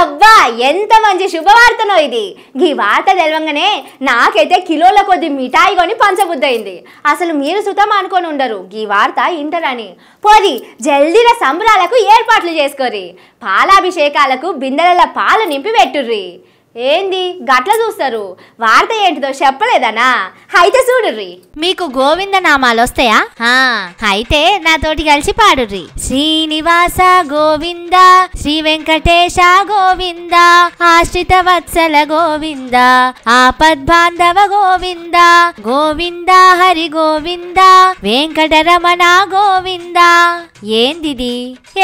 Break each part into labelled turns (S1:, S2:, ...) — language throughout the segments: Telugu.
S1: అబ్బా ఎంత మంచి శుభవార్తనో ఇది. ఈ వార్త తెలవంగానే నాకైతే కిలోల కొద్ది మిఠాయి కొని పంచబుద్దయింది. అసలు మీరు సుతం అనుకొని ఉండరు ఈ వార్త ఇంటరని. పోది జల్దీల సంబరాలకు ఏర్పాట్లు చేసుకోర్రి. పాలాభిషేకాలకు బిందెల పాలు నింపి పెట్టుర్రి. ఏంది గట్ల చూస్తారు? వార్త ఏంటిదో చెప్పలేదనా? అయితే చూడుర్రి.
S2: మీకు గోవింద నామాలు వస్తాయా? అయితే నాతోటి కలిసి పాడుర్రి. శ్రీనివాస గోవింద, శ్రీ వెంకటేశ గోవింద, ఆశ్రిత వత్సల గోవింద, ఆపద్బాంధవ గోవింద, గోవింద హరి గోవింద, వెంకటరమణ గోవింద. ఏందిది?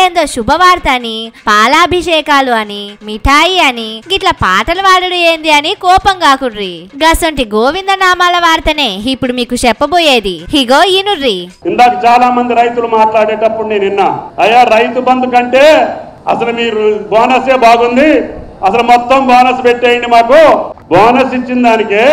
S2: ఏందో శుభవార్త అని, పాలాభిషేకాలు అని, మిఠాయి అని గిట్ల పాటలు వాడు ఏంది అని కోపం కాకుర్రి. గసంటి గోవింద నామాల వార్తనే ఇప్పుడు మీకు చెప్పబోయేది. ఇగో ఈనుర్రి.
S3: ఇందాక చాలా మంది రైతులు మాట్లాడేటప్పుడు నేను విన్నా, అయ్యా రైతు బంధు కంటే అసలు మీరు బోనసే బాగుంది, అసలు మొత్తం బోనస్ పెట్టేయండి, మాకు బోనస్ ఇచ్చిన దానికే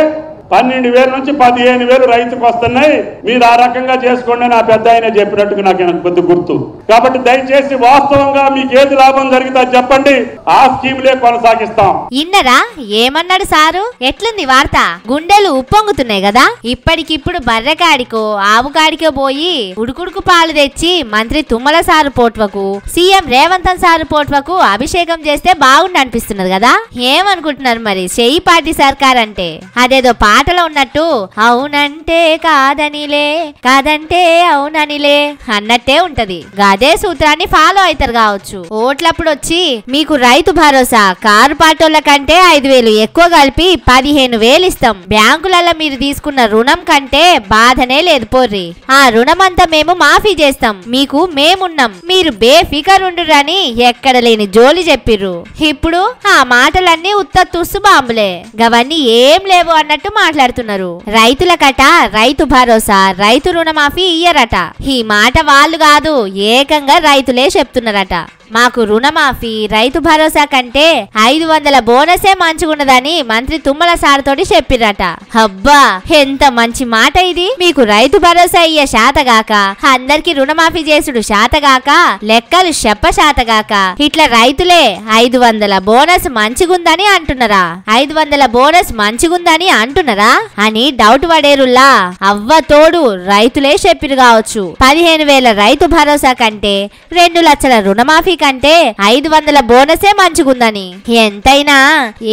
S3: 12,000 నుంచి 15,000 రైతుకు వస్తున్నాయి, మీరు ఆ రకంగా చేసుకోండి అని ఆ పెద్ద ఆయన చెప్పినట్టుగా నాకు కొద్ది గుర్తు. కాబట్టి దయచేసి వాస్తవంగా మీకు ఏది లాభం జరుగుతా చెప్పండి, ఆ స్కీమ్లే కొనసాగిస్తాం.
S2: ఇన్నరా ఏమన్నాడు సారు? ఎట్లుంది వార్త? గుండెలు ఉప్పొంగుతున్నాయి కదా. ఇప్పటికిప్పుడు బర్రెకాడికో ఆవుకాడికో పోయి ఉడుకుడుకు పాలు తెచ్చి మంత్రి తుమ్మల సారు పోట్వకు, సీఎం రేవంత్ సారు పోట్వకు అభిషేకం చేస్తే బాగుండి అనిపిస్తున్నది కదా. ఏమనుకుంటున్నారు మరి చెయ్యి పార్టీ సర్కార్ అంటే? అదేదో పాటలో ఉన్నట్టు అవునంటే కాదనిలే, కాదంటే అవుననిలే అన్నట్టే ఉంటది. అదే సూత్రాన్ని ఫాలో అవుతారు కావచ్చు. ఓట్లప్పుడు వచ్చి మీకు రైతు భరోసా కారు పాటోళ్ల కంటే 5,000 ఎక్కువ కలిపి 15,000 ఇస్తాం, బ్యాంకులలో మీరు తీసుకున్న రుణం కంటే బాధనే లేదు పోర్రి, ఆ రుణమంతా మేము మాఫీ చేస్తాం, మీకు మేమున్నాం, మీరు బేఫికర్ ఉండురని ఎక్కడ లేని జోలి చెప్పిర్రు. ఇప్పుడు ఆ మాటలన్నీ ఉత్త తుస్సు బాంబులే, గవన్నీ ఏం లేవు అన్నట్టు మాట్లాడుతున్నారు. రైతులకట రైతు భరోసా రైతు రుణమాఫీ ఇయ్యరట. ఈ మాట వాళ్ళు కాదు, ఏకంగా రైతులే చెప్తున్నారట. మాకు రుణమాఫీ రైతు భరోసా కంటే 500 బోనసే మంచిగున్నదని మంత్రి తుమ్మల సార్ తోటి చెప్పిరట. అబ్బా ఎంత మంచి మాట ఇది. మీకు రైతు భరోసా ఇయ్య శాతగాక, అందరికి రుణమాఫీ చేసుడు శాతగాక, లెక్కలు చెప్ప శాతగాక, ఇట్లా రైతులే 500 బోనస్ మంచిగుందని అంటున్నారా? 500 బోనస్ మంచిగుందని అంటున్నారా అని డౌట్ పడేరుల్లా. అవ్వ తోడు రైతులే చెప్పిరు కావచ్చు. 15,000 రైతు భరోసా కంటే 2 లక్షల రుణమాఫీ కంటే 500 బోనసే మంచిగుందని. ఎంతైనా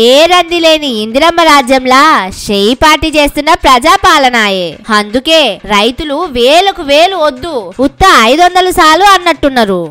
S2: ఏ రంది లేని ఇందిరమ్మ రాజ్యంలా చెయ్యి పార్టీ చేస్తున్న ప్రజాపాలనాయే. అందుకే రైతులు వేలకు వేలు వద్దు, ఉత్త 500 సాలు అన్నట్టున్నారు.